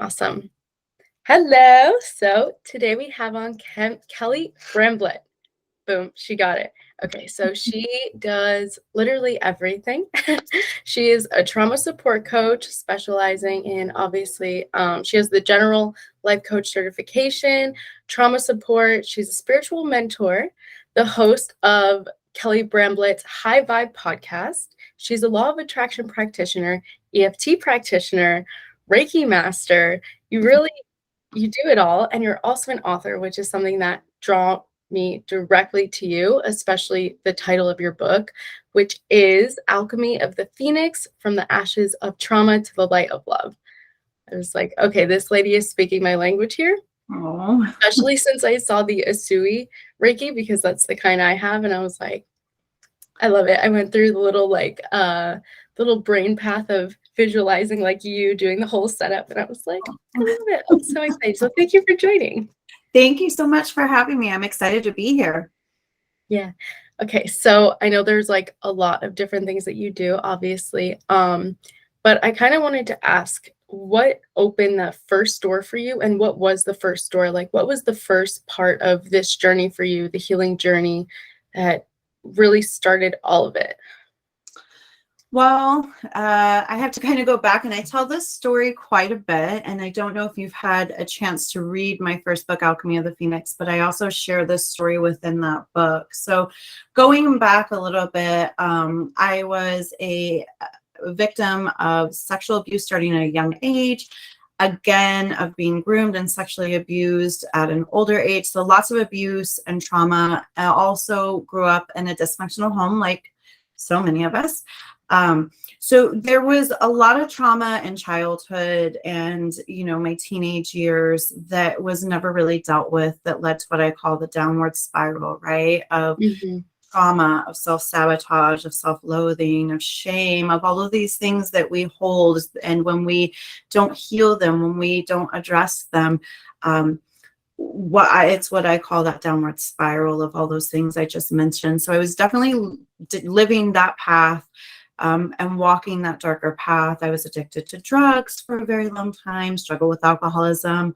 Awesome. Hello. So today we have on Kelly Bramblett. Boom, she got it. Okay, so she does literally everything. She is a trauma support coach specializing in, obviously, she has the general life coach certification, trauma support. She's a spiritual mentor, the host of Kelly Bramblett's High Vibe podcast. She's a law of attraction practitioner, EFT practitioner, Reiki master. You do it all, and you're also an author, which is something that draw me directly to you, especially the title of your book, which is Alchemy of the Phoenix, From the Ashes of Trauma to the Light of Love. I was like, okay, this lady is speaking my language here. Oh, Especially since I saw the Asui Reiki, because that's the kind I have, and I was like, I love it. I went through the little brain path of visualizing like you doing the whole setup, and I was like, I love it. I'm so excited. So thank you for joining. thank you so much for having me. I'm excited to be here. Yeah. Okay. So I know there's like a lot of different things that you do, obviously. But I kind of wanted to ask what opened that first door for you, and what was the first door? Like, what was the first part of this journey for you, the healing journey that really started all of it? Well, I have to kind of go back, and I tell this story quite a bit. And I don't know if you've had a chance to read my first book, Alchemy of the Phoenix, but I also share this story within that book. So going back a little bit, I was a victim of sexual abuse starting at a young age. Again, of being groomed and sexually abused at an older age. So lots of abuse and trauma. I also grew up in a dysfunctional home, like so many of us. So there was a lot of trauma in childhood and, my teenage years that was never really dealt with, that led to what I call the downward spiral, right? Of trauma, of self-sabotage, of self-loathing, of shame, of all of these things that we hold. And when we don't heal them, when we don't address them, it's what I call that downward spiral of all those things I just mentioned. So I was definitely living that path. And walking that darker path. I was addicted to drugs for a very long time, struggled with alcoholism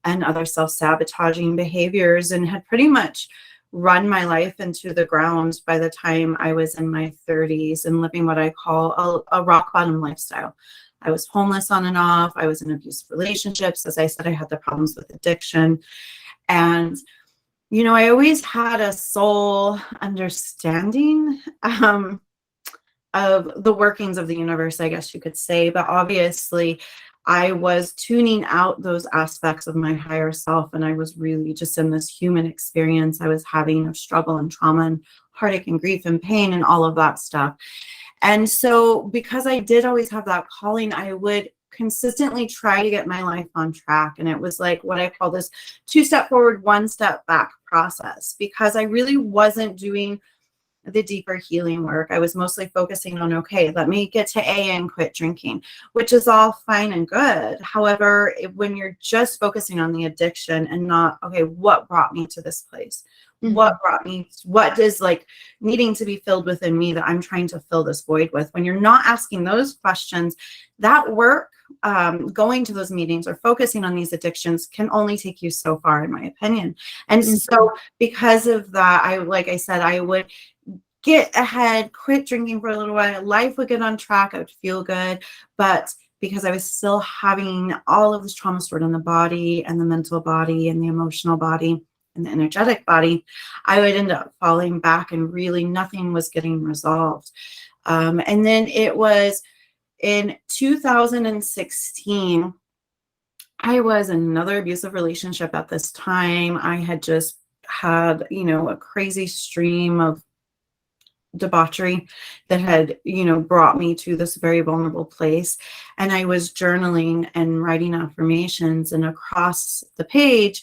and other self-sabotaging behaviors, and had pretty much run my life into the ground by the time I was in my 30s, and living what I call a rock bottom lifestyle. I was homeless on and off. I was in abusive relationships. As I said, I had the problems with addiction. And I always had a soul understanding of the workings of the universe, I guess you could say. But obviously, I was tuning out those aspects of my higher self, and I was really just in this human experience I was having of struggle and trauma and heartache and grief and pain and all of that stuff. And so because I did always have that calling, I would consistently try to get my life on track. And it was like what I call this 2-step forward, 1-step back process, because I really wasn't doing the deeper healing work. I was mostly focusing on, okay, let me get to AA and quit drinking, which is all fine and good. However, when you're just focusing on the addiction and not, okay, what brought me to this place? What is like needing to be filled within me that I'm trying to fill this void with? When you're not asking those questions, that work, going to those meetings or focusing on these addictions can only take you so far, in my opinion. And so because of that, I would get ahead, quit drinking for a little while, life would get on track, I would feel good. But because I was still having all of this trauma stored in the body and the mental body and the emotional body and the energetic body, I would end up falling back, and really nothing was getting resolved. And then it was in 2016, I was in another abusive relationship at this time. I had just had, a crazy stream of debauchery that had, brought me to this very vulnerable place. And I was journaling and writing affirmations, and across the page,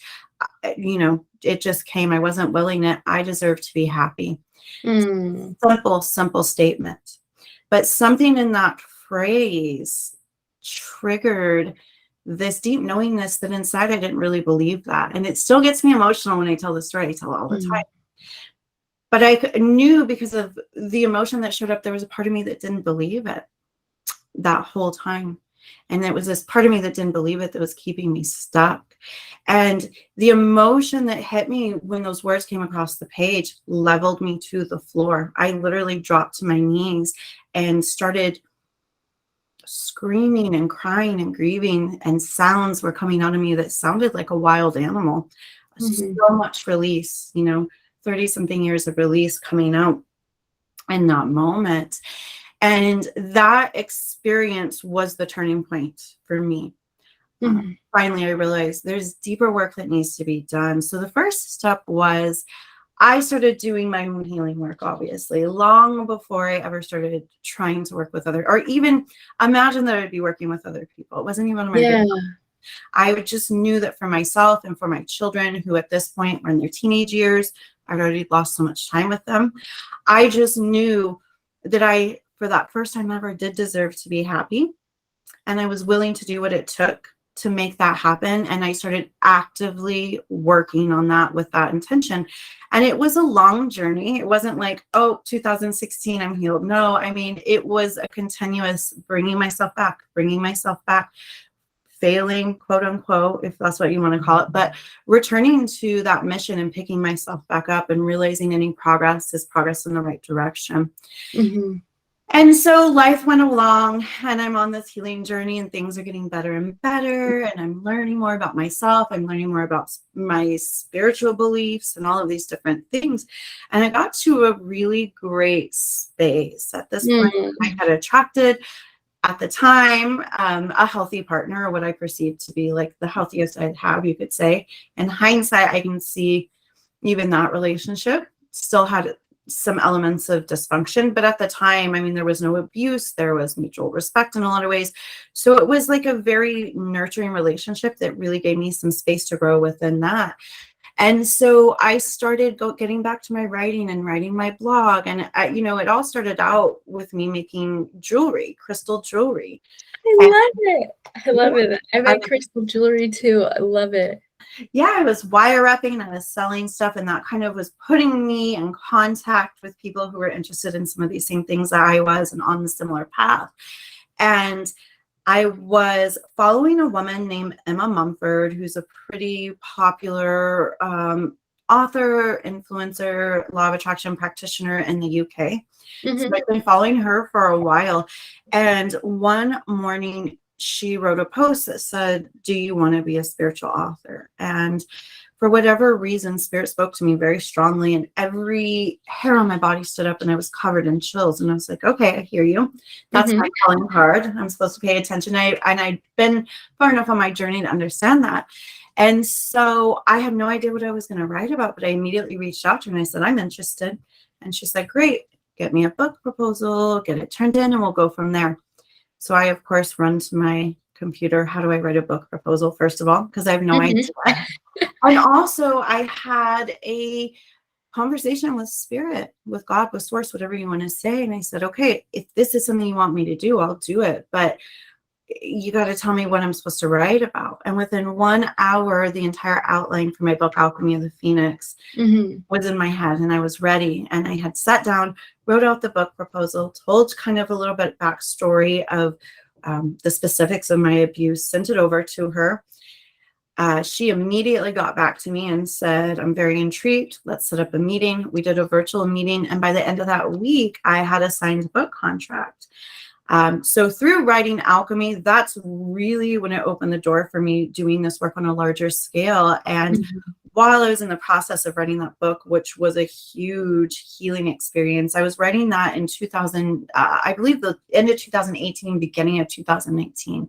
it just came. I wasn't willing it. I deserve to be happy. Simple statement. But something in that phrase triggered this deep knowingness that inside I didn't really believe that. And it still gets me emotional when I tell the story. I tell it all the time. But I knew, because of the emotion that showed up, there was a part of me that didn't believe it that whole time. And it was this part of me that didn't believe it that was keeping me stuck. And the emotion that hit me when those words came across the page leveled me to the floor. I literally dropped to my knees and started screaming and crying and grieving, and sounds were coming out of me that sounded like a wild animal. Mhm. So much release, 30 something years of release coming out in that moment. And that experience was the turning point for me. Mhm. Finally, I realized there's deeper work that needs to be done. So the first step was I started doing my own healing work, obviously, long before I ever started trying to work with other, or even imagine that I'd be working with other people. It wasn't even on my Yeah. radar. I just knew that for myself and for my children, who at this point were in their teenage years, I'd already lost so much time with them. I just knew that I, for that first time ever, did deserve to be happy. And I was willing to do what it took to make that happen. And I started actively working on that with that intention. And it was a long journey. It wasn't like, oh, 2016, I'm healed. No, I mean, it was a continuous bringing myself back, failing, quote unquote, if that's what you want to call it, but returning to that mission and picking myself back up and realizing any progress is progress in the right direction. Mhm. And so life went along, and I'm on this healing journey, and things are getting better and better. And I'm learning more about myself. I'm learning more about my spiritual beliefs and all of these different things. And I got to a really great space. At this point, I Mhm. had attracted, at the time, a healthy partner, or what I perceived to be like the healthiest I'd have, you could say. In hindsight, I can see even that relationship still had some elements of dysfunction. But at the time, I mean, there was no abuse, there was mutual respect in a lot of ways. So it was like a very nurturing relationship that really gave me some space to grow within that. And so I started getting back to my writing and writing my blog. And, it all started out with me making jewelry, crystal jewelry. I And love it. I yeah, love it. I I make crystal jewelry too. I love it. yeah, I was wire wrapping and I was selling stuff, and that kind of was putting me in contact with people who were interested in some of these same things that I was and on the similar path. And I was following a woman named Emma Mumford, who's a pretty popular author, influencer, law of attraction practitioner in the UK. So Mhm. I've been following her for a while. And one morning, she wrote a post that said, "Do you want to be a spiritual author?" And for whatever reason, Spirit spoke to me very strongly, and every hair on my body stood up, and I was covered in chills. And I was like, okay, I hear you. That's Mhm. my calling card. I'm supposed to pay attention. I'd been far enough on my journey to understand that. And so I had no idea what I was going to write about, but I immediately reached out to her and I said, I'm interested. And she said, great, get me a book proposal, get it turned in, and we'll go from there. So I, of course, run to my computer. How do I write a book proposal, first of all? Because I have no idea. Mhm. And also, I had a conversation with Spirit, with God, with Source, whatever you want to say. And I said, okay, if this is something you want me to do, I'll do it. But you got to tell me what I'm supposed to write about. And within 1 hour, the entire outline for my book, Alchemy of the Phoenix, Mhm. was in my head, and I was ready. And I had sat down, wrote out the book proposal, told kind of a little bit backstory of the specifics of my abuse, sent it over to her. She immediately got back to me and said, I'm very intrigued. Let's set up a meeting. We did a virtual meeting. And by the end of that week, I had a signed book contract. So through writing Alchemy, that's really when it opened the door for me doing this work on a larger scale. And Mhm. while I was in the process of writing that book, which was a huge healing experience, I was writing that in 2000, I believe the end of 2018, beginning of 2019.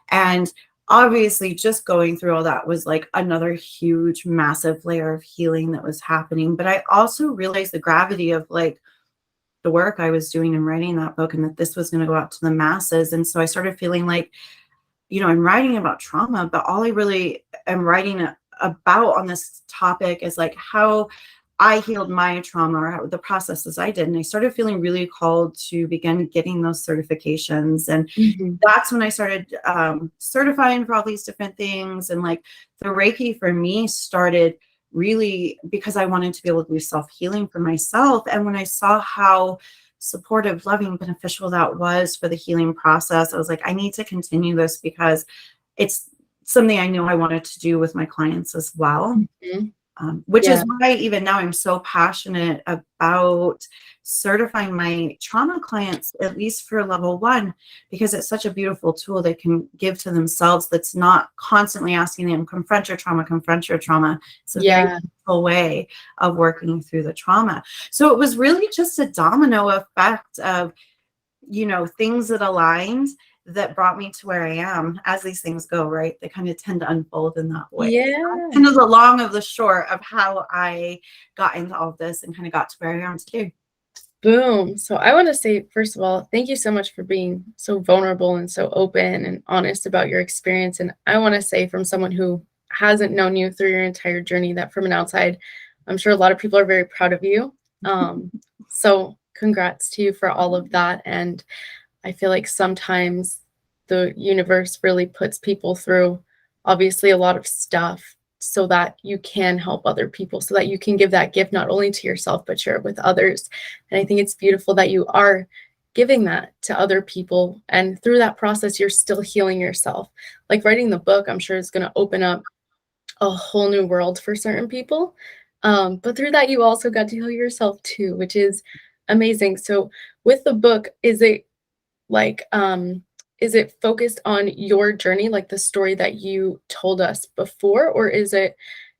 And obviously, just going through all that was like another huge, massive layer of healing that was happening. But I also realized the gravity of like the work I was doing in writing that book, and that this was going to go out to the masses. And so I started feeling like, I'm writing about trauma, but all I really am writing about on this topic is like how I healed my trauma, or how the processes I did. And I started feeling really called to begin getting those certifications. And Mhm. that's when I started certifying for all these different things. And like the Reiki for me started really because I wanted to be able to do self-healing for myself. And when I saw how supportive, loving, beneficial that was for the healing process, I was like, I need to continue this because it's something I knew I wanted to do with my clients as well. Mhm. Which Yeah. is why even now I'm so passionate about certifying my trauma clients, at least for level 1, because it's such a beautiful tool they can give to themselves that's not constantly asking them, confront your trauma, confront your trauma. It's a very Yeah. beautiful way of working through the trauma. So it was really just a domino effect of, you know, things that aligned that brought me to where I am. As these things go, right? They kind of tend to unfold in that way. Yeah. Kind of the long of the short of how I got into all of this and kind of got to where I am today. Boom. So I want to say, first of all, thank you so much for being so vulnerable and so open and honest about your experience. And I want to say, from someone who hasn't known you through your entire journey, that from an outside, I'm sure a lot of people are very proud of you. So congrats to you for all of that. And I feel like sometimes the universe really puts people through, obviously, a lot of stuff so that you can help other people, so that you can give that gift not only to yourself, but share it with others. And I think it's beautiful that you are giving that to other people. And through that process, you're still healing yourself. Like writing the book, I'm sure is going to open up a whole new world for certain people. But through that, you also got to heal yourself too, which is amazing. So with the book, like, is it focused on your journey, like the story that you told us before, or is it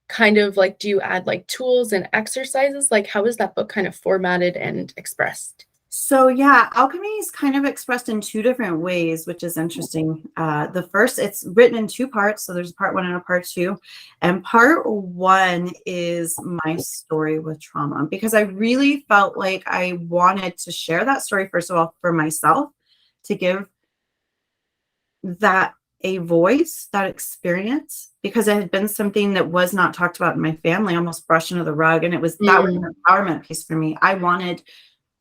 kind of like, do you add like tools and exercises? Like, how is that book kind of formatted and expressed? So yeah, alchemy is kind of expressed in 2 different ways, which is interesting. The first, it's written in 2 parts. So there's a part 1 and a part 2. And part 1 is my story with trauma, because I really felt like I wanted to share that story, first of all, for myself, to give that a voice, that experience, because it had been something that was not talked about in my family, almost brushed under the rug. And that was an empowerment piece for me. I wanted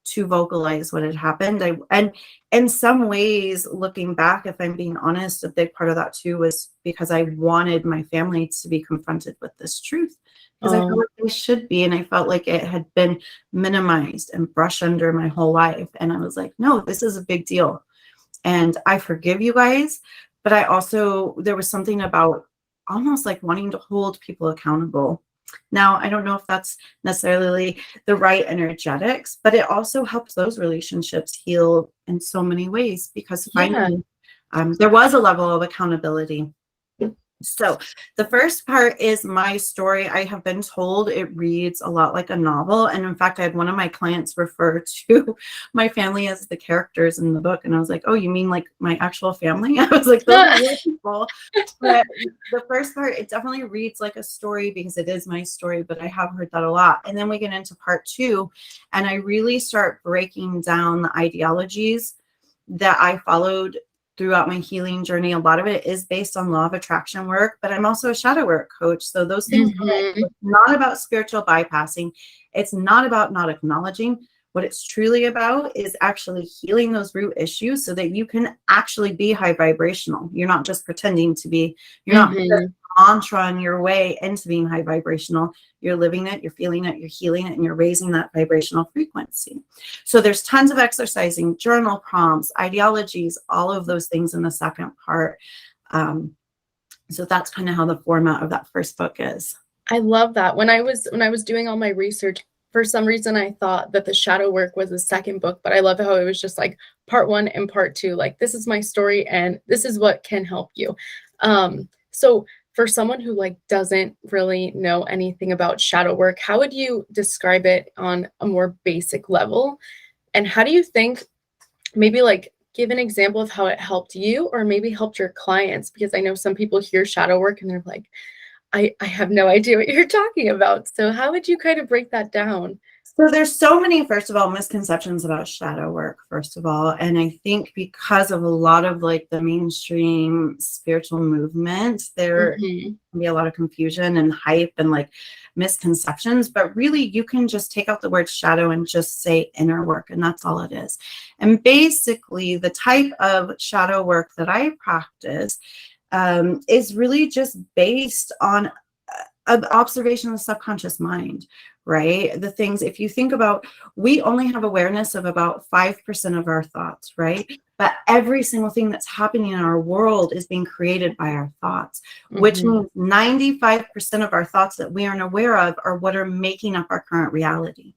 to vocalize what had happened. And in some ways, looking back, if I'm being honest, a big part of that too was because I wanted my family to be confronted with this truth, because I felt like they should be. And I felt like it had been minimized and brushed under my whole life. And I was like, no, this is a big deal. And I forgive you guys. But there was something about almost like wanting to hold people accountable. Now, I don't know if that's necessarily the right energetics, but it also helps those relationships heal in so many ways, because Yeah. finally there was a level of accountability. So the first part is my story. I have been told it reads a lot like a novel. And in fact, I had one of my clients refer to my family as the characters in the book. And I was like, oh, you mean like my actual family? I was like, those are real people. But the first part, it definitely reads like a story because it is my story, but I have heard that a lot. And then we get into part 2, and I really start breaking down the ideologies that I followed throughout my healing journey. A lot of it is based on law of attraction work, but I'm also a shadow work coach. So those things it's not about spiritual bypassing. It's not about not acknowledging. What it's truly about is actually healing those root issues so that you can actually be high vibrational. You're not just pretending to be, you're not just mantra on your way into being high vibrational. You're living it, you're feeling it, you're healing it, and you're raising that vibrational frequency. So there's tons of exercising, journal prompts, ideologies, all of those things in the second part. So that's kind of how the format of that first book is. I love that. When I was doing all my research, for some reason I thought that the shadow work was the second book, but I love how it was just like part 1 and part 2. Like, this is my story and this is what can help you. So for someone who like doesn't really know anything about shadow work, how would you describe it on a more basic level? And how do you think, maybe like give an example of how it helped you or maybe helped your clients? Because I know some people hear shadow work and they're like, I have no idea what you're talking about. So how would you kind of break that down? So there's so many, first of all, misconceptions about shadow work, first of all. And I think because of a lot of like the mainstream spiritual movement, there can be a lot of confusion and hype and like misconceptions, but really you can just take out the word shadow and just say inner work, and that's all it is. And basically the type of shadow work that I practice is really just based on an observation of the subconscious mind, right? The things, if you think about, we only have awareness of about 5% of our thoughts, right? But every single thing that's happening in our world is being created by our thoughts, which Mm-hmm. means 95% of our thoughts that we aren't aware of are what are making up our current reality,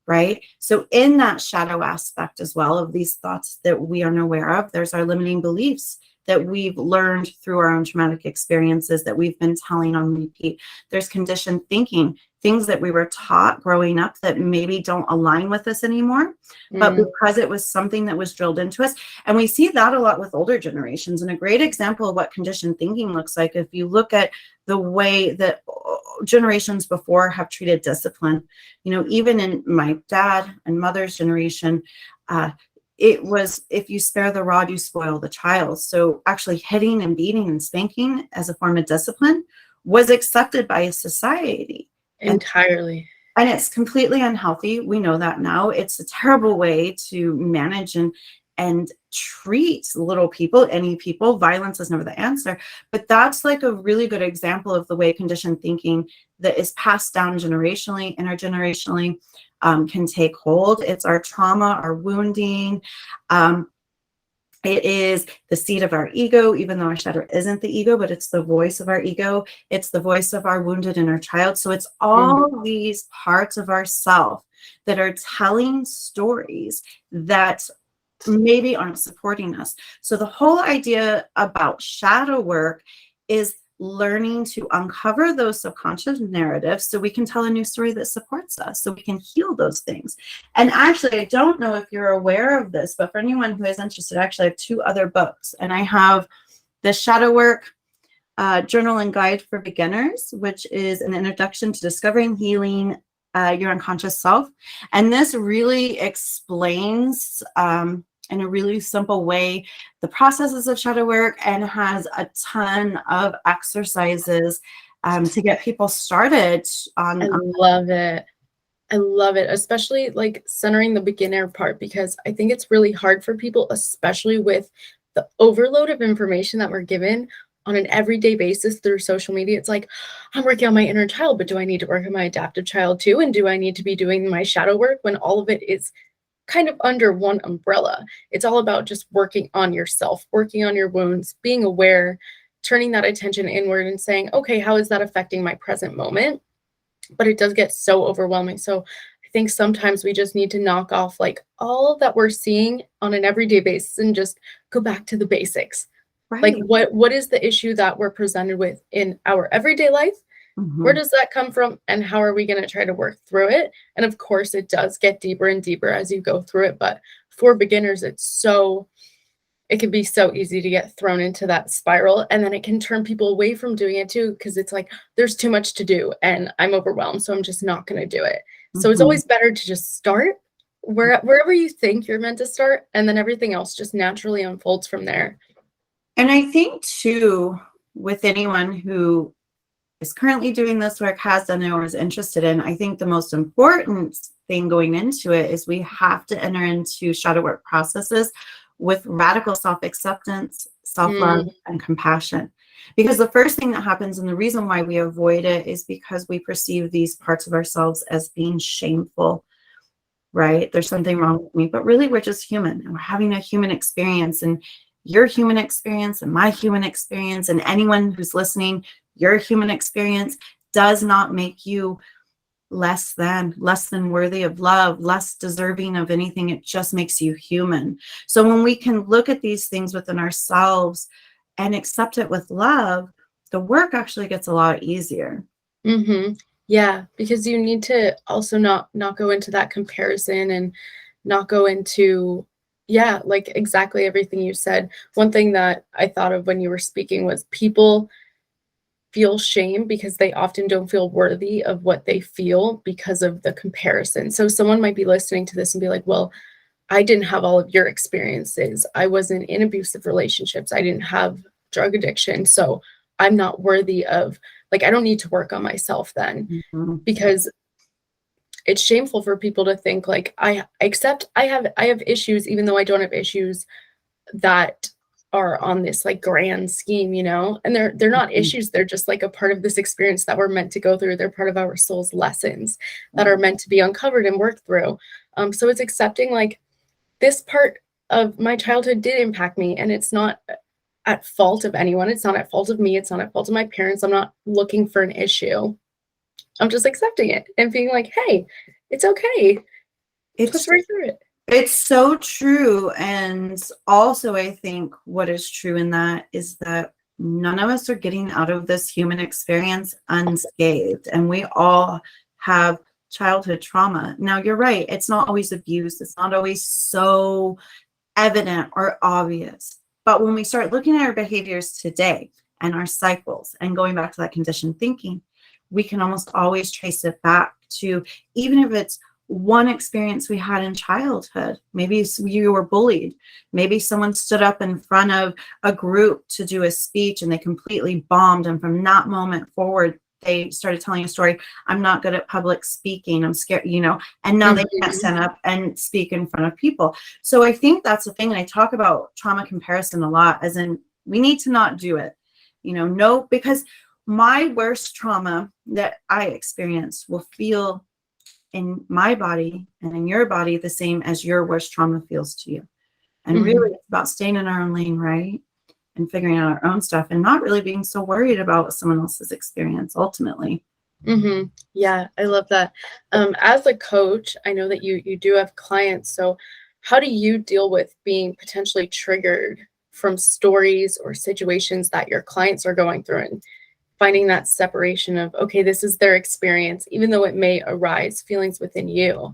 right? So in that shadow aspect as well of these thoughts that we aren't aware of, there's our limiting beliefs that we've learned through our own traumatic experiences that we've been telling on repeat. There's conditioned thinking, things that we were taught growing up that maybe don't align with us anymore, but because it was something that was drilled into us. And we see that a lot with older generations. And a great example of what conditioned thinking looks like, if you look at the way that generations before have treated discipline, you know, even in my dad and mother's generation, it was, if you spare the rod, you spoil the child. So actually hitting and beating and spanking as a form of discipline was accepted by a society. Entirely. And it's completely unhealthy. We know that now. It's a terrible way to manage and treat little people, any people. Violence is never the answer. But that's like a really good example of the way conditioned thinking that is passed down generationally, intergenerationally, can take hold. It's our trauma, our wounding. It is the seed of our ego, even though our shadow isn't the ego, but it's the voice of our ego. It's the voice of our wounded inner child. So it's all these parts of ourself that are telling stories that maybe aren't supporting us. So the whole idea about shadow work is learning to uncover those subconscious narratives so we can tell a new story that supports us, so we can heal those things. And actually, I don't know if you're aware of this, but for anyone who is interested, actually I have 2 other books. And I have the Shadow Work Journal and Guide for Beginners, which is an introduction to discovering, healing your unconscious self. And this really explains in a really simple way the processes of shadow work, and has a ton of exercises to get people started on. I love it. I love it, especially like centering the beginner part, because I think it's really hard for people, especially with the overload of information that we're given on an everyday basis through social media. It's like, I'm working on my inner child, but do I need to work on my adaptive child too? And do I need to be doing my shadow work, when all of it is kind of under one umbrella? It's all about just working on yourself, working on your wounds, being aware, turning that attention inward and saying, okay, how is that affecting my present moment? But it does get so overwhelming. So I think sometimes we just need to knock off like all that we're seeing on an everyday basis and just go back to the basics. Like Right. what is the issue that we're presented with in our everyday life? Where does that come from, and how are we going to try to work through it? And of course, it does get deeper and deeper as you go through it. But for beginners, it can be so easy to get thrown into that spiral. And then it can turn people away from doing it too, because it's like, there's too much to do and I'm overwhelmed, so I'm just not going to do it. So it's always better to just start wherever you think you're meant to start, and then everything else just naturally unfolds from there. And I think too, with anyone who is currently doing this work, has done it, or is interested in, I think the most important thing going into it is we have to enter into shadow work processes with radical self-acceptance, self-love, and compassion. Because the first thing that happens, and the reason why we avoid it, is because we perceive these parts of ourselves as being shameful, right? There's something wrong with me, but really we're just human, and we're having a human experience, and your human experience and my human experience, and anyone who's listening, your human experience does not make you less than worthy of love, less deserving of anything. It just makes you human. So when we can look at these things within ourselves and accept it with love, the work actually gets a lot easier. Yeah, because you need to also not go into that comparison, and not go into, yeah, like exactly everything you said. One thing that I thought of when you were speaking was, people feel shame because they often don't feel worthy of what they feel because of the comparison. So someone might be listening to this and be like, well, I didn't have all of your experiences. I wasn't in abusive relationships. I didn't have drug addiction. So I'm not worthy of, like, I don't need to work on myself then. Because it's shameful for people to think like, I have issues, even though I don't have issues that are on this like grand scheme, you know, and they're not issues. They're just like a part of this experience that we're meant to go through. They're part of our soul's lessons that are meant to be uncovered and worked through. So it's accepting like this part of my childhood did impact me, and it's not at fault of anyone. It's not at fault of me. It's not at fault of my parents. I'm not looking for an issue. I'm just accepting it and being like, hey, it's okay. Push right through it. It's so true. And also, I think what is true in that is that none of us are getting out of this human experience unscathed. And we all have childhood trauma. Now, you're right. It's not always abuse. It's not always so evident or obvious. But when we start looking at our behaviors today and our cycles and going back to that conditioned thinking, we can almost always trace it back to, even if it's one experience we had in childhood. Maybe you were bullied. Maybe someone stood up in front of a group to do a speech and they completely bombed. And from that moment forward, they started telling a story. I'm not good at public speaking. I'm scared, you know, and now they can't stand up and speak in front of people. So I think that's the thing. And I talk about trauma comparison a lot, as in we need to not do it, you know, no, because my worst trauma that I experienced will feel in my body and in your body the same as your worst trauma feels to you. And really it's about staying in our own lane, right? And figuring out our own stuff and not really being so worried about someone else's experience ultimately. Yeah, I love that. As a coach, I know that you do have clients. So how do you deal with being potentially triggered from stories or situations that your clients are going through, and finding that separation of, okay, this is their experience, even though it may arise feelings within you?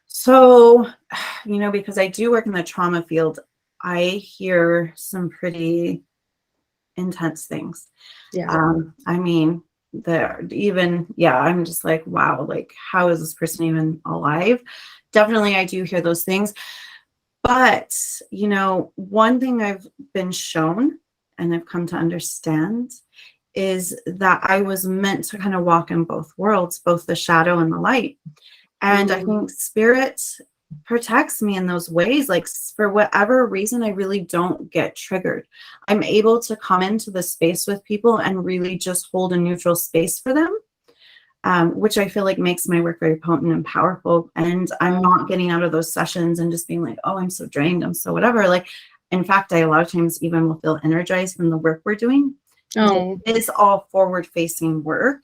So, you know, because I do work in the trauma field, I hear some pretty intense things. Yeah. I mean, I'm just like, wow, like, how is this person even alive? Definitely, I do hear those things. But, you know, one thing I've been shown and I've come to understand is that I was meant to kind of walk in both worlds, both the shadow and the light. And I think spirit protects me in those ways. Like, for whatever reason, I really don't get triggered. I'm able to come into the space with people and really just hold a neutral space for them, which I feel like makes my work very potent and powerful. And I'm not getting out of those sessions and just being like, oh, I'm so drained, I'm so whatever. Like, in fact, I a lot of times even will feel energized from the work we're doing. It is all forward facing work.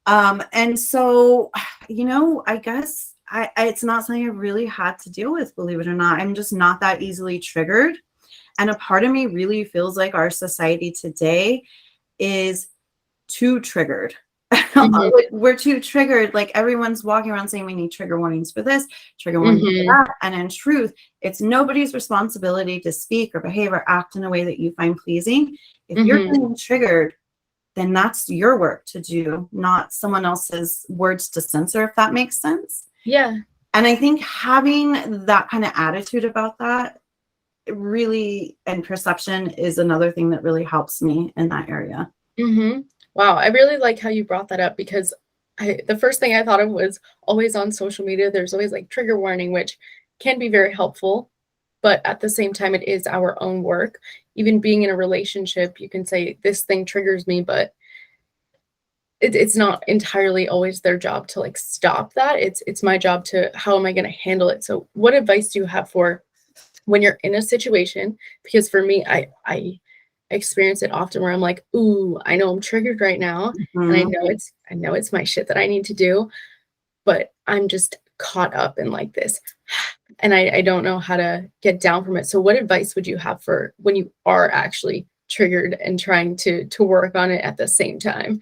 And so, you know, I guess it's not something I really had to deal with, believe it or not. I'm just not that easily triggered. And a part of me really feels like our society today is too triggered. We're too triggered. Like, everyone's walking around saying we need trigger warnings for this, trigger warnings for that. And in truth, it's nobody's responsibility to speak or behave or act in a way that you find pleasing. If you're getting triggered, then that's your work to do, not someone else's words to censor, if that makes sense. Yeah. And I think having that kind of attitude about that really, and perception, is another thing that really helps me in that area. Wow, I really like how you brought that up, because the first thing I thought of was always on social media, there's always like trigger warning, which can be very helpful, but at the same time, it is our own work. Even being in a relationship, you can say this thing triggers me, but it's not entirely always their job to like stop that. It's my job to, how am I going to handle it? So what advice do you have for when you're in a situation? Because for me, I experience it often where I'm like, ooh, I know I'm triggered right now. And I know it's my shit that I need to do, but I'm just caught up in like this. And I don't know how to get down from it. So what advice would you have for when you are actually triggered and trying to work on it at the same time?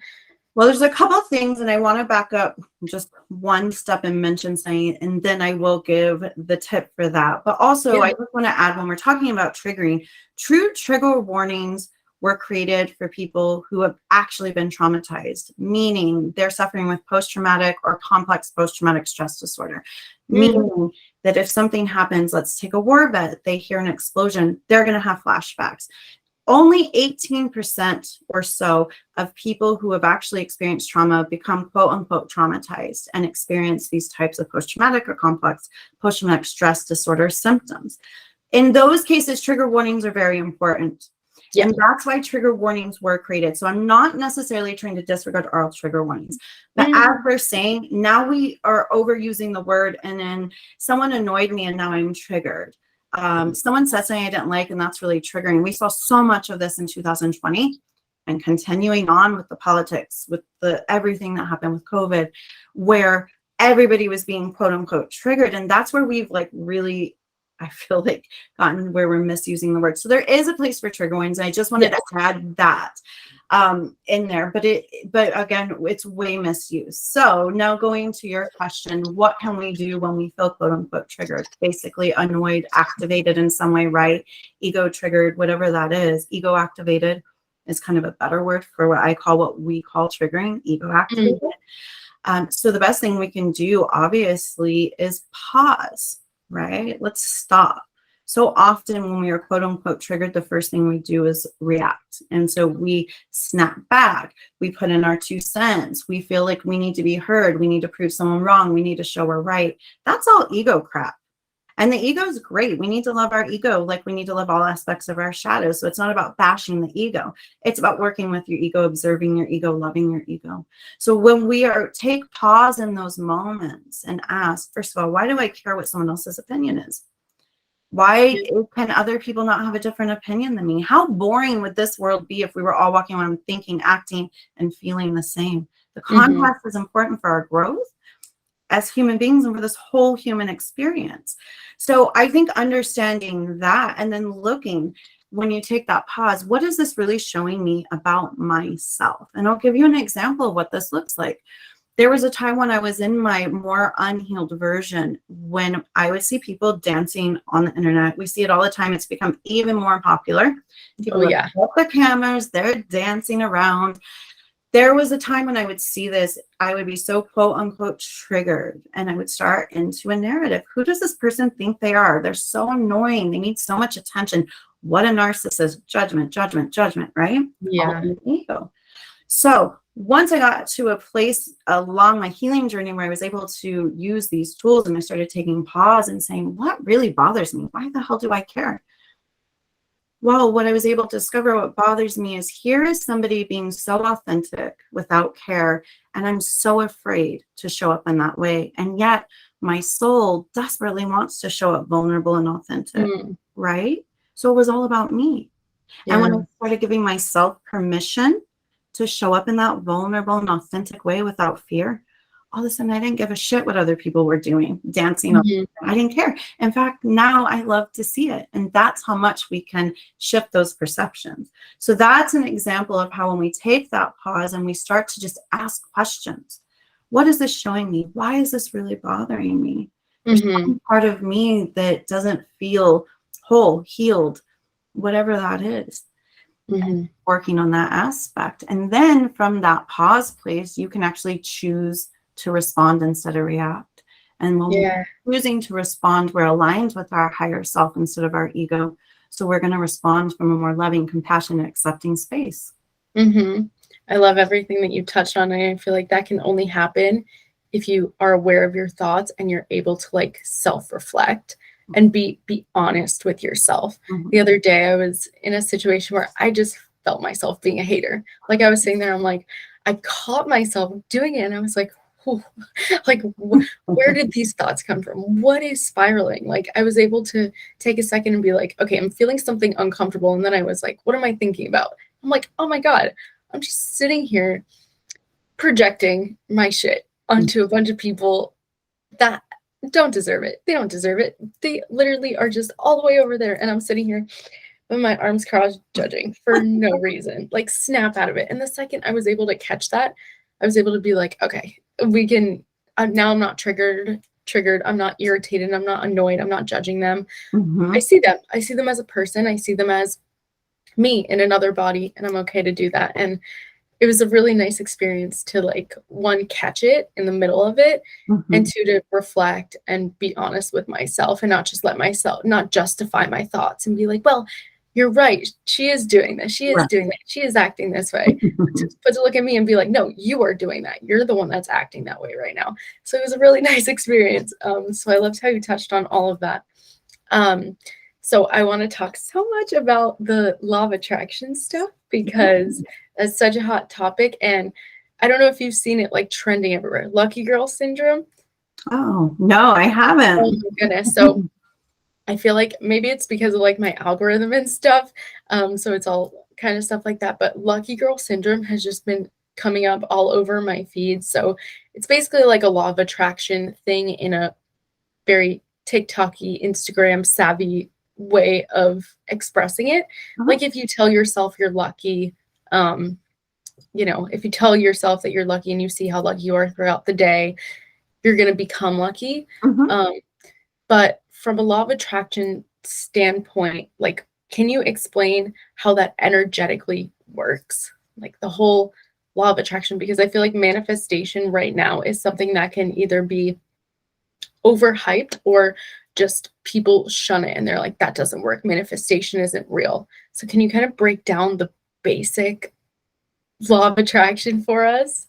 Well, there's a couple of things, and I want to back up just one step and mention something, and then I will give the tip for that. But also, I just want to add, when we're talking about triggering, true trigger warnings were created for people who have actually been traumatized, meaning they're suffering with post-traumatic or complex post-traumatic stress disorder. Meaning that if something happens, let's take a war vet, they hear an explosion, they're going to have flashbacks. Only 18% or so of people who have actually experienced trauma become quote unquote traumatized and experience these types of post-traumatic or complex post-traumatic stress disorder symptoms. In those cases, trigger warnings are very important. Yeah. And that's why trigger warnings were created. So I'm not necessarily trying to disregard all trigger warnings. But as we're saying, now we are overusing the word, and then someone annoyed me and now I'm triggered. Someone said something I didn't like, and that's really triggering. We saw so much of this in 2020 and continuing on with the politics, with the everything that happened with COVID, where everybody was being quote unquote triggered. And that's where we've like really, I feel like, gotten where we're misusing the word. So there is a place for trigger warnings. And I just wanted to add that in there, but again, it's way misused. So now going to your question, what can we do when we feel quote unquote triggered? Basically annoyed, activated in some way, right? Ego triggered, whatever that is. Ego activated is kind of a better word for what we call triggering, ego activated. So the best thing we can do, obviously, is pause, right? Let's stop. So often when we are quote unquote triggered, the first thing we do is react. And so we snap back. We put in our 2 cents. We feel like we need to be heard. We need to prove someone wrong. We need to show we're right. That's all ego crap. And the ego is great. We need to love our ego like we need to love all aspects of our shadows. So it's not about bashing the ego. It's about working with your ego, observing your ego, loving your ego. So when we take pause in those moments and ask, first of all, why do I care what someone else's opinion is? Why can other people not have a different opinion than me? How boring would this world be if we were all walking around thinking, acting, and feeling the same? The contrast is important for our growth as human beings and for this whole human experience. So I think understanding that, and then looking, when you take that pause, what is this really showing me about myself? And I'll give you an example of what this looks like. There was a time when I was in my more unhealed version, when I would see people dancing on the internet. We see it all the time. It's become even more popular. People put the cameras, they're dancing around. There was a time when I would see this, I would be so quote unquote triggered, and I would start into a narrative. Who does this person think they are? They're so annoying. They need so much attention. What a narcissist. Judgment, judgment, judgment, right? Yeah. Ego. So once I got to a place along my healing journey where I was able to use these tools, and I started taking pause and saying, what really bothers me? Why the hell do I care? Well, what I was able to discover, what bothers me is, here is somebody being so authentic without care, and I'm so afraid to show up in that way. And yet my soul desperately wants to show up vulnerable and authentic, right? So it was all about me. And when I started giving myself permission to show up in that vulnerable and authentic way without fear, all of a sudden I didn't give a shit what other people were doing, dancing. I didn't care. In fact, now I love to see it. And that's how much we can shift those perceptions. So that's an example of how when we take that pause and we start to just ask questions, what is this showing me? Why is this really bothering me? There's some part of me that doesn't feel whole, healed, whatever that is. Working on that aspect. And then from that pause place, you can actually choose to respond instead of react. And when we're choosing to respond, we're aligned with our higher self instead of our ego. So we're going to respond from a more loving, compassionate, accepting space. I love everything that you touched on. And I feel like that can only happen if you are aware of your thoughts and you're able to like self-reflect and be honest with yourself. The other day I was in a situation where I just felt myself being a hater. Like I was sitting there, I'm like, I caught myself doing it, and I was like, like, where did these thoughts come from? What is spiraling? Like I was able to take a second and be like, okay, I'm feeling something uncomfortable. And then I was like, what am I thinking about? I'm like, oh my God, I'm just sitting here projecting my shit onto a bunch of people that don't deserve it. They don't deserve it. They literally are just all the way over there. And I'm sitting here with my arms crossed judging for no reason, like snap out of it. And the second I was able to catch that, I was able to be like, okay, we can, now I'm not triggered. I'm not irritated. I'm not annoyed. I'm not judging them. I see them. I see them as a person. I see them as me in another body, and I'm okay to do that. And it was a really nice experience to like, one, catch it in the middle of it, and two, to reflect and be honest with myself and not just not justify my thoughts and be like, well, you're right. She is doing this. She is doing that. She is acting this way. But to look at me and be like, no, you are doing that. You're the one that's acting that way right now. So it was a really nice experience. So I loved how you touched on all of that. So I want to talk so much about the law of attraction stuff because that's such a hot topic. And I don't know if you've seen it like trending everywhere. Lucky girl syndrome. Oh, no, I Oh haven't. my goodness. So I feel like maybe it's because of like my algorithm and stuff. So it's all kind of stuff like that. But lucky girl syndrome has just been coming up all over my feed. So it's basically like a law of attraction thing in a very TikTok-y, Instagram savvy way of expressing it. Uh-huh. Like if you tell yourself you're lucky, if you tell yourself that you're lucky and you see how lucky you are throughout the day, you're going to become lucky. Mhm. Um, but from a law of attraction standpoint, like, can you explain how that energetically works? Like the whole law of attraction, because I feel like manifestation right now is something that can either be overhyped or just people shun it and they're like, that doesn't work. Manifestation isn't real. So can you kind of break down the basic law of attraction for us?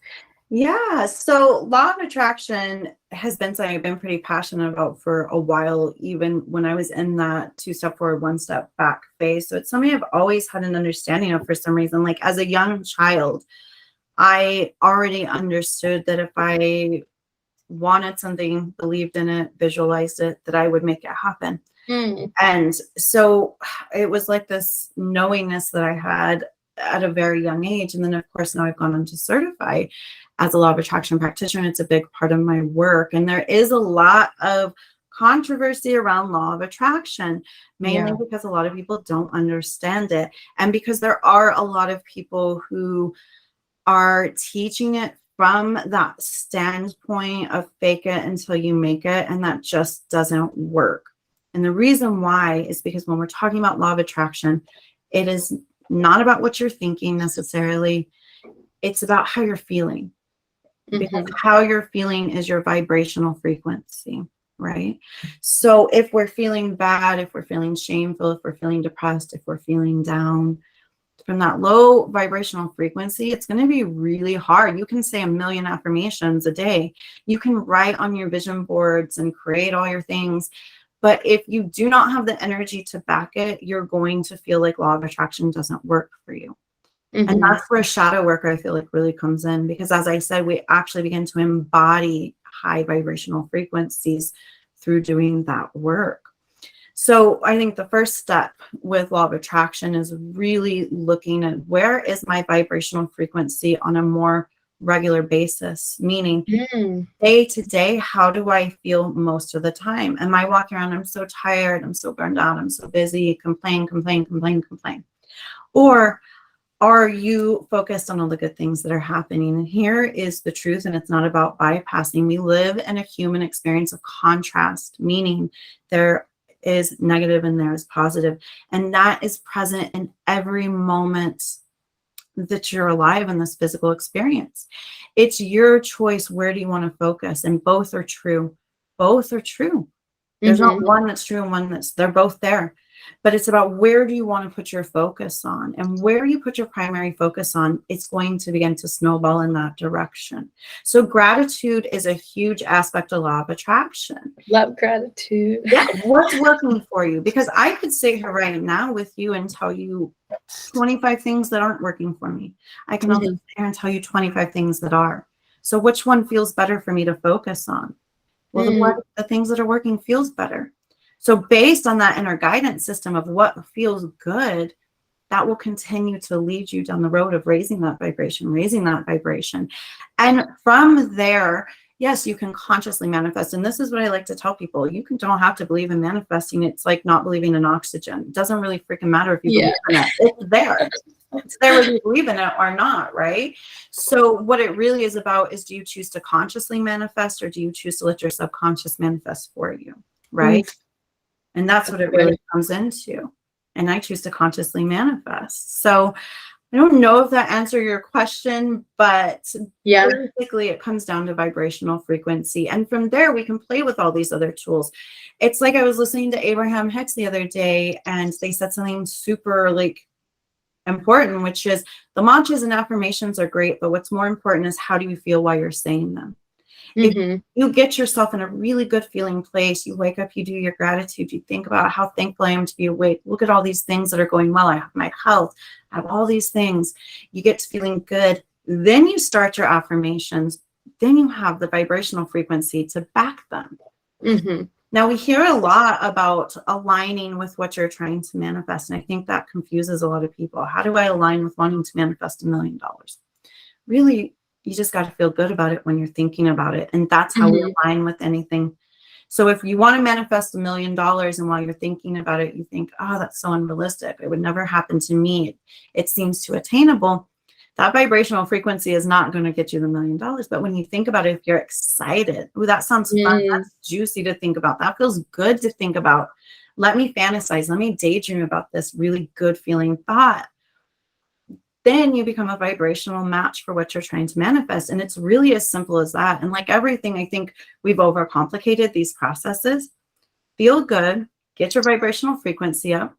Yeah, so law of attraction has been something I've been pretty passionate about for a while, even when I was in that two-step forward, one-step back phase. So it's something I've always had an understanding of for some reason. Like as a young child, I already understood that if I wanted something, believed in it, visualized it, that I would make it happen. Mm, And so it was like this knowingness that I had at a very young age. And then, of course, now I've gone on to certify as a law of attraction practitioner. And it's a big part of my work. And there is a lot of controversy around law of attraction, mainly yeah. because a lot of people don't understand it. And because there are a lot of people who are teaching it from that standpoint of fake it until you make it. And that just doesn't work. And the reason why is because when we're talking about law of attraction, it is not about what you're thinking necessarily. It's about how you're feeling, because Mm-hmm. how you're feeling is your vibrational frequency, right? So if we're feeling bad, if we're feeling shameful, if we're feeling depressed, if we're feeling down, from that low vibrational frequency, it's going to be really hard. You can say a million affirmations a day. You can write on your vision boards and create all your things. But if you do not have the energy to back it, you're going to feel like law of attraction doesn't work for you. And Mm-hmm. that's where shadow work, I feel like, really comes in. Because as I said, we actually begin to embody high vibrational frequencies through doing that work. So I think the first step with law of attraction is really looking at where is my vibrational frequency on a more regular basis, meaning Mm, day to day, how do I feel most of the time? Am I walking around, I'm so tired, I'm so burned out, I'm so busy, complain, complain, complain, complain? Or are you focused on all the good things that are happening? And here is the truth, and it's not about bypassing. We live in a human experience of contrast, meaning there is negative and there is positive, and that is present in every moment that you're alive in this physical experience. It's your choice. Where do you want to focus? And both are true. Both are true. There's not mm-hmm. one that's true and one that's, they're both there. But it's about where do you want to put your focus on, and where you put your primary focus on, it's going to begin to snowball in that direction. So gratitude is a huge aspect of law of attraction. Love gratitude. Yeah, what's working for you? Because I could sit here right now with you and tell you 25 things that aren't working for me. I can also Mm-hmm. sit here and tell you 25 things that are. So which one feels better for me to focus on? Well, Mm, the things that are working feels better. So based on that inner guidance system of what feels good, that will continue to lead you down the road of raising that vibration, raising that vibration. And from there, yes, you can consciously manifest. And this is what I like to tell people. Don't have to believe in manifesting. It's like not believing in oxygen. It doesn't really freaking matter if you yeah. believe in it. It's there. It's there whether you believe in it or not, right? So what it really is about is, do you choose to consciously manifest, or do you choose to let your subconscious manifest for you, right? Oof, And that's that's what it good. really comes into. And I choose to consciously manifest. So I don't know if that answered your question, but Yeah. basically it comes down to vibrational frequency. And from there, we can play with all these other tools. It's like I was listening to Abraham Hicks the other day, and they said something super important, which is the mantras and affirmations are great, but what's more important is how do you feel while you're saying them? Mm-hmm. You get yourself in a really good feeling place. You wake up, you do your gratitude, you think about how thankful I am to be awake. Look at all these things that are going well. I have my health, I have all these things. You get to feeling good. Then you start your affirmations. Then you have the vibrational frequency to back them. Mm-hmm. Now, we hear a lot about aligning with what you're trying to manifest. And I think that confuses a lot of people. How do I align with wanting to manifest $1 million? Really, you just got to feel good about it when you're thinking about it. And that's how we align with anything. So if you want to manifest $1 million and while you're thinking about it, you think, oh, that's so unrealistic. It would never happen to me. It seems too attainable. That vibrational frequency is not going to get you the $1 million. But when you think about it, if you're excited, oh, that sounds fun. That's juicy to think about. That feels good to think about. Let me fantasize. Let me daydream about this really good feeling thought. Then you become a vibrational match for what you're trying to manifest. And it's really as simple as that. And like everything, I think we've overcomplicated these processes. Feel good, get your vibrational frequency up,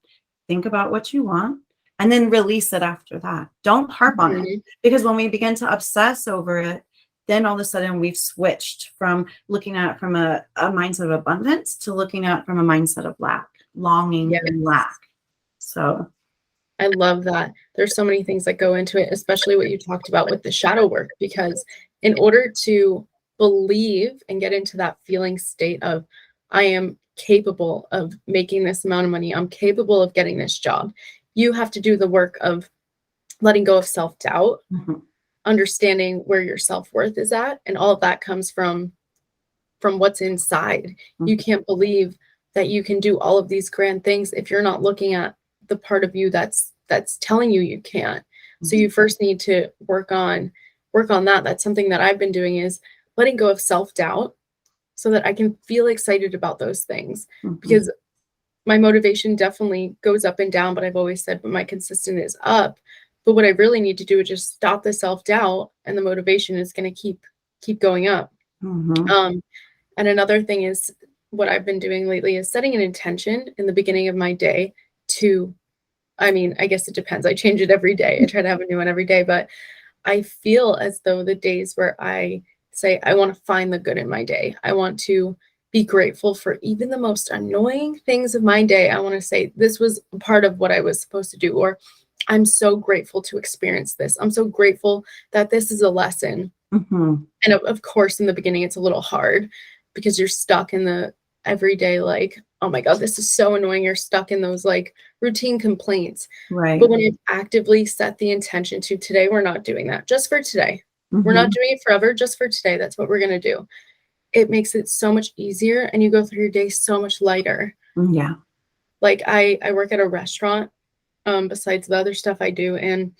think about what you want, and then release it after that. Don't harp on it. Because when we begin to obsess over it, then all of a sudden we've switched from looking at it from a mindset of abundance to looking at it from a mindset of lack, longing and lack. So I love that. There's so many things that go into it, especially what you talked about with the shadow work, because in order to believe and get into that feeling state of, I am capable of making this amount of money, I'm capable of getting this job, you have to do the work of letting go of self-doubt, understanding where your self-worth is at. And all of that comes from what's inside. You can't believe that you can do all of these grand things if you're not looking at the part of you that's telling you you can't. So you first need to work on that. That's something that I've been doing, is letting go of self-doubt so that I can feel excited about those things, because my motivation definitely goes up and down, but I've always said, but my consistent is up. But what I really need to do is just stop the self-doubt, and the motivation is going to keep going up. And another thing is, what I've been doing lately is setting an intention in the beginning of my day to, I mean, I guess it depends. I change it every day. I try to have a new one every day, but I feel as though the days where I say, I want to find the good in my day, I want to be grateful for even the most annoying things of my day. I want to say, this was part of what I was supposed to do, or I'm so grateful to experience this. I'm so grateful that this is a lesson. And of course, in the beginning, it's a little hard because you're stuck in the everyday, like, oh my God, this is so annoying. You're stuck in those like routine complaints. right. But when you actively set the intention to, today, we're not doing that, just for today. We're not doing it forever, just for today. That's what we're going to do. It makes it so much easier, and you go through your day so much lighter. Yeah. Like I work at a restaurant, besides the other stuff I do. And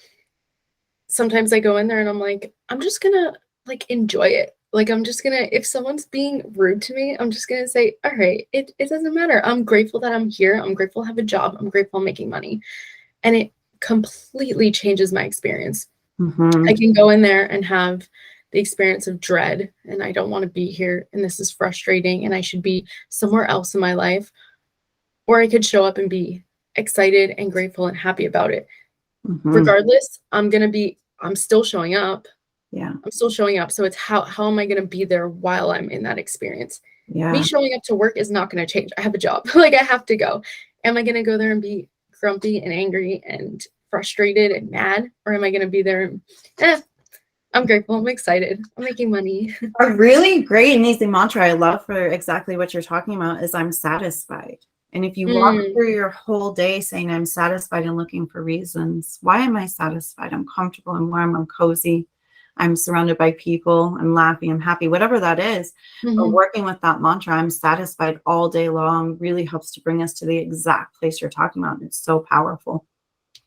sometimes I go in there and I'm like, I'm just gonna like enjoy it. Like, I'm just gonna, if someone's being rude to me, I'm just gonna say, all right, it doesn't matter. I'm grateful that I'm here. I'm grateful I have a job. I'm grateful I'm making money. And it completely changes my experience. I can go in there and have the experience of dread, and I don't want to be here, and this is frustrating, and I should be somewhere else in my life. Or I could show up and be excited and grateful and happy about it. Regardless, I'm still showing up. Yeah. I'm still showing up. So it's how am I going to be there while I'm in that experience? Yeah. Me showing up to work is not going to change. I have a job. Like, I have to go. Am I going to go there and be grumpy and angry and frustrated and mad? Or am I going to be there and, I'm grateful, I'm excited, I'm making money. A really great and easy mantra I love for exactly what you're talking about is, I'm satisfied. And if you walk through your whole day saying, I'm satisfied, and looking for reasons, why am I satisfied? I'm comfortable, I'm warm, I'm cozy, I'm surrounded by people, I'm laughing, I'm happy, whatever that is. But working with that mantra, I'm satisfied, all day long, really helps to bring us to the exact place you're talking about. And it's so powerful.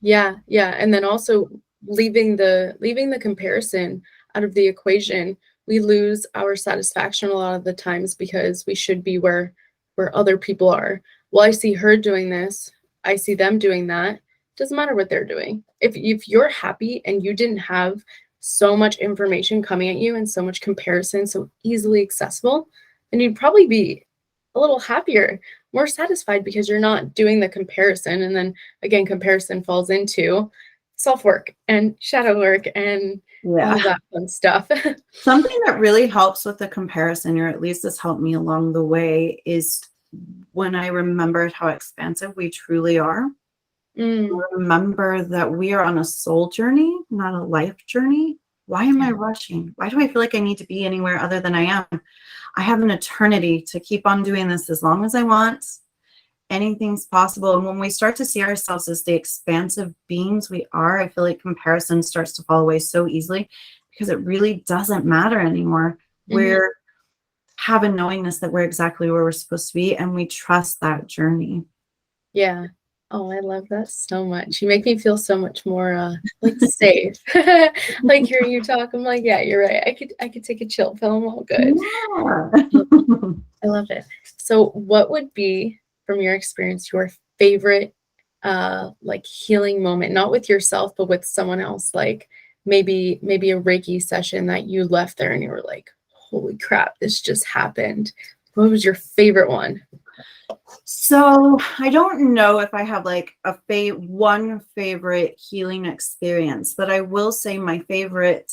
Yeah. And then also leaving the comparison out of the equation. We lose our satisfaction a lot of the times because we should be where other people are. Well, I see her doing this, I see them doing that. Doesn't matter what they're doing. If you're happy and you didn't have so much information coming at you and so much comparison so easily accessible, then you'd probably be a little happier, more satisfied, because you're not doing the comparison. And then again, comparison falls into self-work and shadow work and all Yeah. that fun stuff. Something that really helps with the comparison, or at least has helped me along the way, is when I remembered how expansive we truly are. Mm, Remember that we are on a soul journey, not a life journey. Why am I yeah. rushing? Why do I feel like I need to be anywhere other than I am? I have an eternity to keep on doing this as long as I want. Anything's possible. And when we start to see ourselves as the expansive beings we are, I feel like comparison starts to fall away so easily because it really doesn't matter anymore. Mhm. We're have a knowingness that we're exactly where we're supposed to be, and we trust that journey. Yeah. Oh, I love that so much. You make me feel so much more like safe. Like hearing you talk, I'm like, yeah, you're right. I could take a chill pill. I'm all good. Yeah. I love it. So what would be, from your experience, your favorite like healing moment, not with yourself, but with someone else? Like maybe a Reiki session that you left there and you were like, holy crap, this just happened. What was your favorite one? So I don't know if I have like one favorite healing experience, but I will say my favorite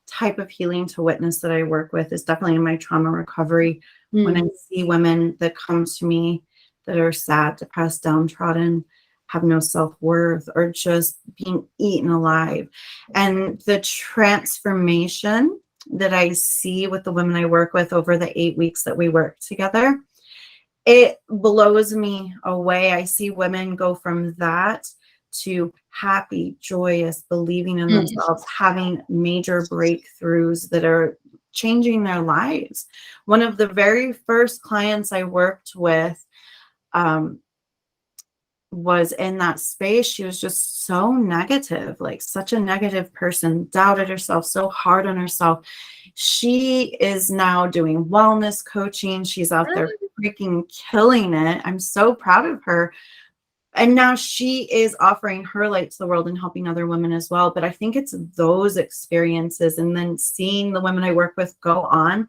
type of healing to witness that I work with is definitely in my trauma recovery. When I Mm, see women that come to me that are sad, depressed, downtrodden, have no self-worth, or just being eaten alive. And the transformation that I see with the women I work with over the 8 weeks that we work together, it blows me away. I see women go from that to happy, joyous, believing in mm. themselves, having major breakthroughs that are changing their lives. One of the very first clients I worked with um, was in that space. She was just so negative, like such a negative person, doubted herself, so hard on herself. She is now doing wellness coaching. She's out there freaking killing it. I'm so proud of her. And now she is offering her light to the world and helping other women as well. But I think it's those experiences and then seeing the women I work with go on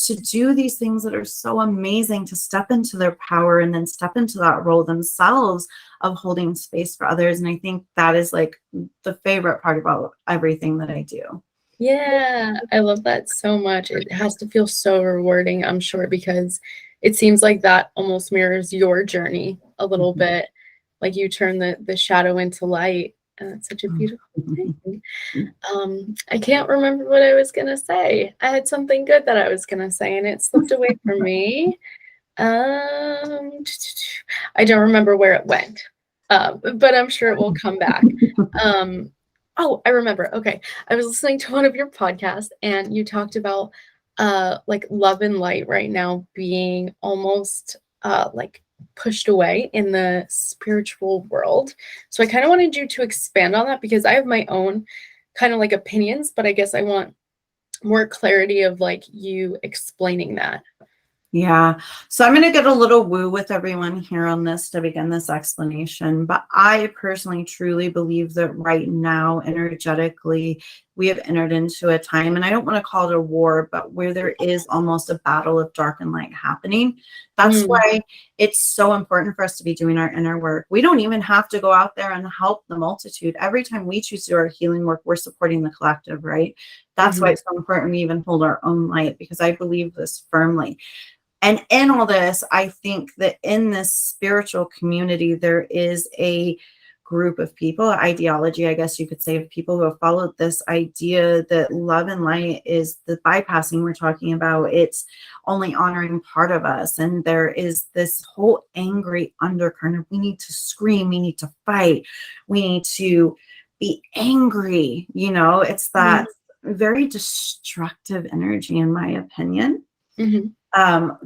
to do these things that are so amazing, to step into their power and then step into that role themselves of holding space for others. And I think that is like the favorite part about everything that I do. Yeah, I love that so much. It has to feel so rewarding, I'm sure, because it seems like that almost mirrors your journey a little bit. Like you turn the shadow into light, and it's such a beautiful thing. I can't remember what I was gonna say. I had something good that I was gonna say, and it slipped away from me. Um, I don't remember where it went, but I'm sure it will come back. Um, oh, I remember. Okay, I was listening to one of your podcasts, and you talked about like love and light right now being almost like pushed away in the spiritual world. So I kind of wanted you to expand on that because I have my own kind of like opinions, but I guess I want more clarity of like you explaining that. Yeah. So I'm going to get a little woo with everyone here on this to begin this explanation. But I personally truly believe that right now, energetically, we have entered into a time, and I don't want to call it a war, but where there is almost a battle of dark and light happening. That's Mm, why it's so important for us to be doing our inner work. We don't even have to go out there and help the multitude. Every time we choose to do our healing work, we're supporting the collective, right? That's why mhm, it's so important we even hold our own light, because I believe this firmly. And in all this, I think that in this spiritual community, there is a group of people, ideology, I guess you could say, of people who have followed this idea that love and light is the bypassing we're talking about. It's only honoring part of us. And there is this whole angry undercurrent of we need to scream, we need to fight, we need to be angry. It's mhm, that very destructive energy, in my opinion, mhm,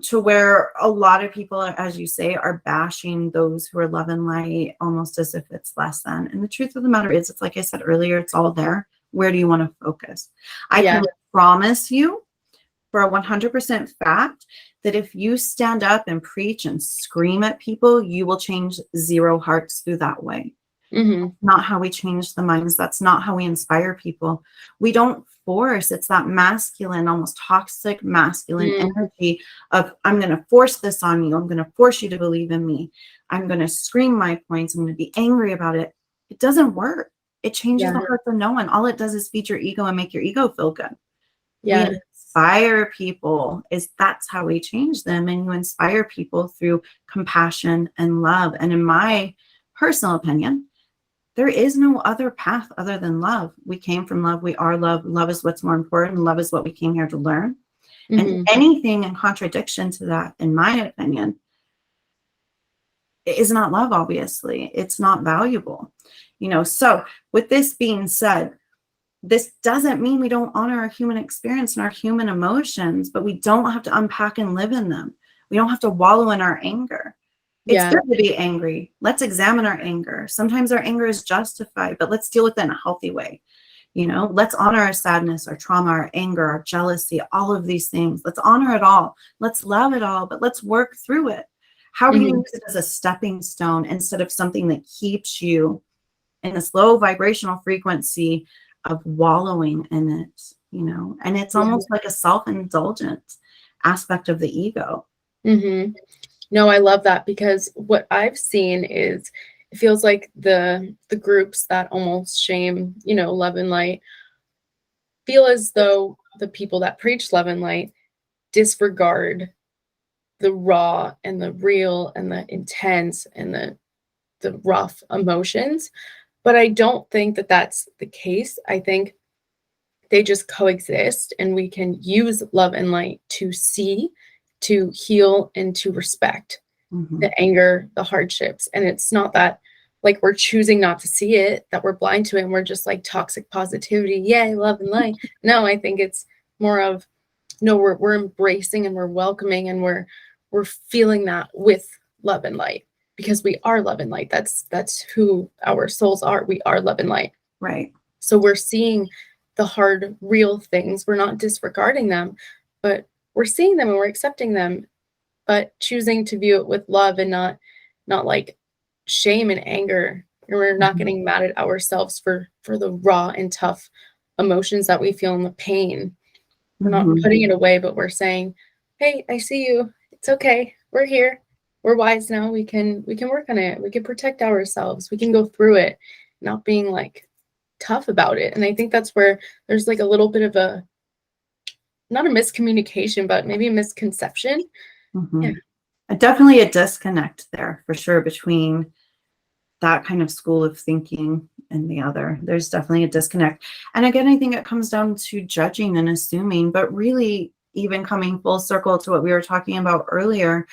to where a lot of people, as you say, are bashing those who are love and light almost as if it's less than. And the truth of the matter is, it's like I said earlier, it's all there. Where do you want to focus? I yeah, can promise you for a 100% fact that if you stand up and preach and scream at people, you will change 0 hearts through that way. mhm, Not how we change the minds. That's not how we inspire people. We don't force. It's that masculine, almost toxic masculine mm, energy of, I'm going to force this on you. I'm going to force you to believe in me. I'm going to scream my points. I'm going to be angry about it. It doesn't work. It changes Yeah. the hearts of no one. All it does is feed your ego and make your ego feel good. We Yeah. inspire people, that's how we change them. And you inspire people through compassion and love. And in my personal opinion, there is no other path other than love. We came from love. We are love. Love is what's more important. Love is what we came here to learn. And Hmm. anything in contradiction to that, in my opinion, is not love, obviously. It's not valuable. So with this being said, this doesn't mean we don't honor our human experience and our human emotions, but we don't have to unpack and live in them. We don't have to wallow in our anger. It's Yeah. good to be angry. Let's examine our anger. Sometimes our anger is justified, but let's deal with it in a healthy way. Let's honor our sadness, our trauma, our anger, our jealousy, all of these things. Let's honor it all. Let's love it all, but let's work through it. How are we going to Hmm. use it as a stepping stone instead of something that keeps you in this low vibrational frequency of wallowing in it, and it's Yeah. almost like a self-indulgent aspect of the ego. Hmm. No, I love that, because what I've seen is it feels like the groups that almost shame, love and light, feel as though the people that preach love and light disregard the raw and the real and the intense and the rough emotions. But I don't think that that's the case. I think they just coexist, and we can use love and light to see, to heal, and to respect Mhm. the anger, the hardships. And it's not that like we're choosing not to see it, that we're blind to it, and we're just like toxic positivity, yay, love and light. No, I think it's more of, no, we're embracing and we're welcoming, and we're feeling that with love and light, because we are love and light. That's who our souls are. We are love and light. Right. So we're seeing the hard, real things. We're not disregarding them, but we're seeing them and we're accepting them, but choosing to view it with love, and not like shame and anger. And we're not Mhm. getting mad at ourselves for the raw and tough emotions that we feel, in the pain. We're not Mhm. putting it away, but we're saying, hey, I see you. It's okay. We're here. We're wise now. We can work on it. We can protect ourselves. We can go through it, not being like tough about it. And I think that's where there's like a little bit of a, not a miscommunication, but maybe a misconception. Yeah. Mhm. Definitely a disconnect there for sure between that kind of school of thinking and the other. There's definitely a disconnect. And again, I think it comes down to judging and assuming, but really even coming full circle to what we were talking about earlier.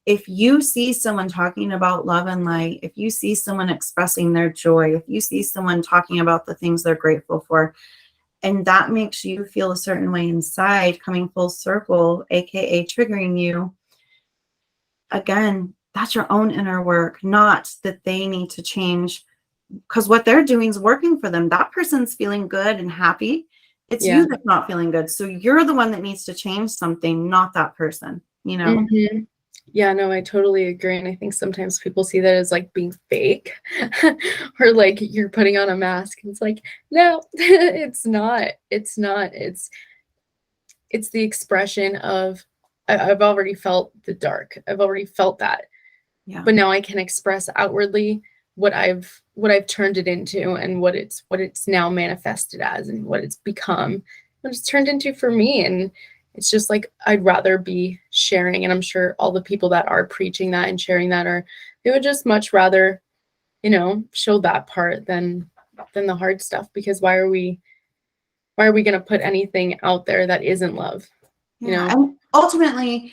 If you see someone talking about love and light, if you see someone expressing their joy, if you see someone talking about the things they're grateful for, and that makes you feel a certain way inside, coming full circle, AKA triggering you, again, that's your own inner work, not that they need to change, because what they're doing is working for them. That person's feeling good and happy. It's Yeah. you that's not feeling good. So you're the one that needs to change something, not that person. Hmm. Yeah, no, I totally agree. And I think sometimes people see that as like being fake, or like you're putting on a mask. And it's like, no, it's not. It's not. It's the expression of, I've already felt the dark. I've already felt that. Yeah. But now I can express outwardly what I've turned it into, and what it's now manifested as, and what it's become, what it's turned into for me. And it's just like, I'd rather be sharing, and I'm sure all the people that are preaching that and sharing that they would just much rather, show that part than the hard stuff, because why are we going to put anything out there that isn't love, you Yeah. know? And ultimately,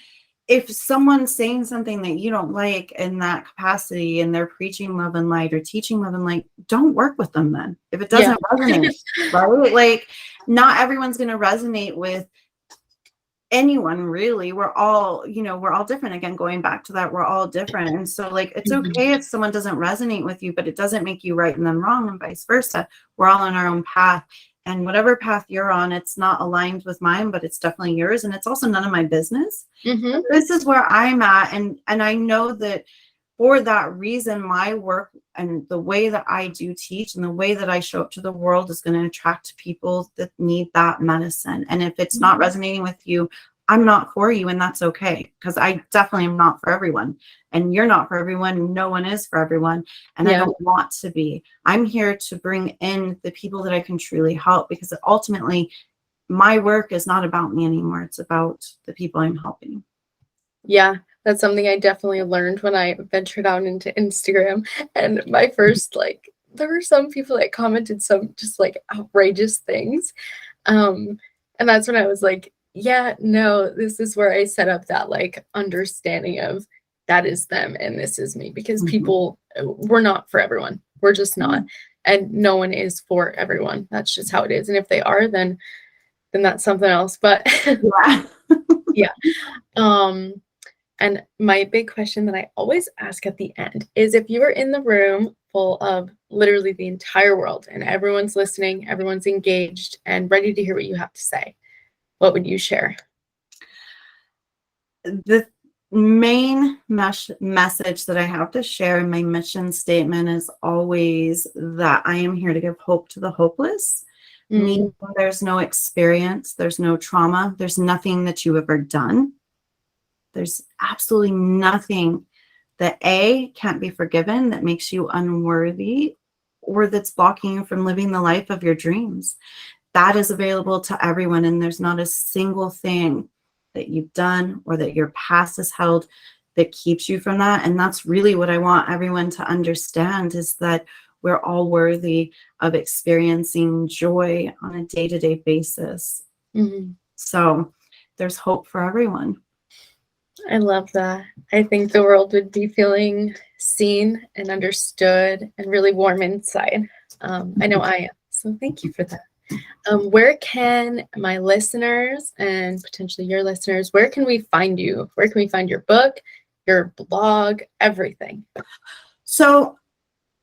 if someone's saying something that you don't like in that capacity and they're preaching love and light or teaching love and light, don't work with them then. If it Yeah. doesn't resonate, right? Like, not everyone's going to resonate with anyone really. We're all different. Again, going back to that, we're all different. And so like, it's Mhm. okay if someone doesn't resonate with you, but it doesn't make you right and them wrong, and vice versa. We're all on our own path. And whatever path you're on, it's not aligned with mine, but it's definitely yours. And it's also none of my business. But Mhm. this is where I'm at. And I know that for that reason, my work and the way that I do teach and the way that I show up to the world is going to attract people that need that medicine. And if it's not resonating with you, I'm not for you, and that's okay, because I definitely am not for everyone, and you're not for everyone. No one is for everyone, and I Yeah. don't want to be. I'm here to bring in the people that I can truly help, because ultimately my work is not about me anymore. It's about the people I'm helping. Yeah, that's something I definitely learned when I ventured out into Instagram. And my first, like, there were some people that commented some just like outrageous things. And that's when I was like, yeah, no, this is where I set up that like understanding of that is them and this is me, because Mhm. people, we're not for everyone. We're just not. And no one is for everyone. That's just how it is. And if they are, then that's something else. But Yeah. yeah. Um, and my big question that I always ask at the end is, if you were in the room full of literally the entire world and everyone's listening, everyone's engaged and ready to hear what you have to say, what would you share? The main message that I have to share in my mission statement is always that I am here to give hope to the hopeless. Mm, Meaning there's no experience, there's no trauma, there's nothing that you've ever done. There's absolutely nothing that can't be forgiven, that makes you unworthy, or that's blocking you from living the life of your dreams. That is available to everyone, and there's not a single thing that you've done or that your past has held that keeps you from that. And that's really what I want everyone to understand, is that we're all worthy of experiencing joy on a day-to-day basis. mhm. So there's hope for everyone. I love that. I think the world would be feeling seen and understood and really warm inside. I know I am. So thank you for that. Where can my listeners and potentially your listeners, where can we find you? Where can we find your book, your blog, everything? So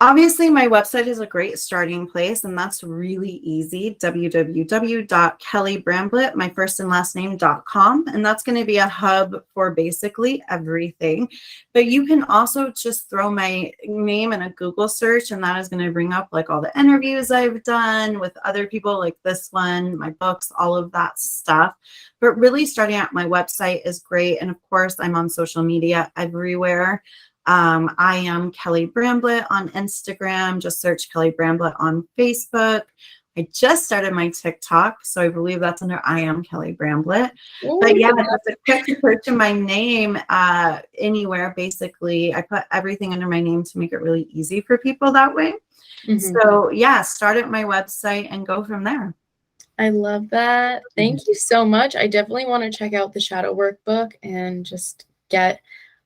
obviously, my website is a great starting place, and that's really easy. www.kellybramblett, my first and last name.com. And that's going to be a hub for basically everything. But you can also just throw my name in a Google search, and that is going to bring up like all the interviews I've done with other people, like this one, my books, all of that stuff. But really, starting at my website is great. And of course, I'm on social media everywhere. I am Kelly Bramblett on Instagram. Just search Kelly Bramblett on Facebook. I just started my TikTok, so I believe that's under I am Kelly Bramblett. But Ooh, yeah, just a quick search of my name anywhere, basically. I put everything under my name to make it really easy for people that way. mhm. So yeah, start at my website and go from there. I love that. Thank you so much. I definitely want to check out the shadow workbook and just get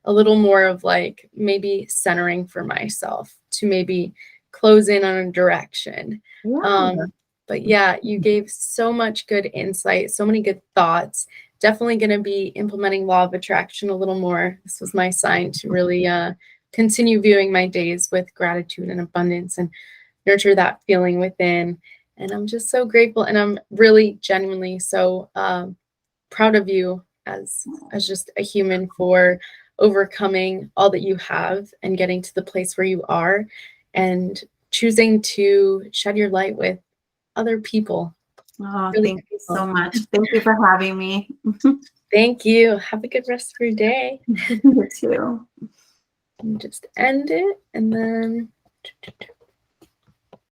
a little more of like maybe centering for myself to maybe close in on a direction. Yeah. Um, but yeah, you gave so much good insight, so many good thoughts. Definitely going to be implementing law of attraction a little more. This was my sign to really continue viewing my days with gratitude and abundance and nurture that feeling within. And I'm just so grateful, and I'm really genuinely so proud of you as just a human for overcoming all that you have and getting to the place where you are and choosing to shed your light with other people. Oh, Really thank you so grateful. much. Thank you for having me. Thank you. Have a good rest of your day. You too. And just end it and then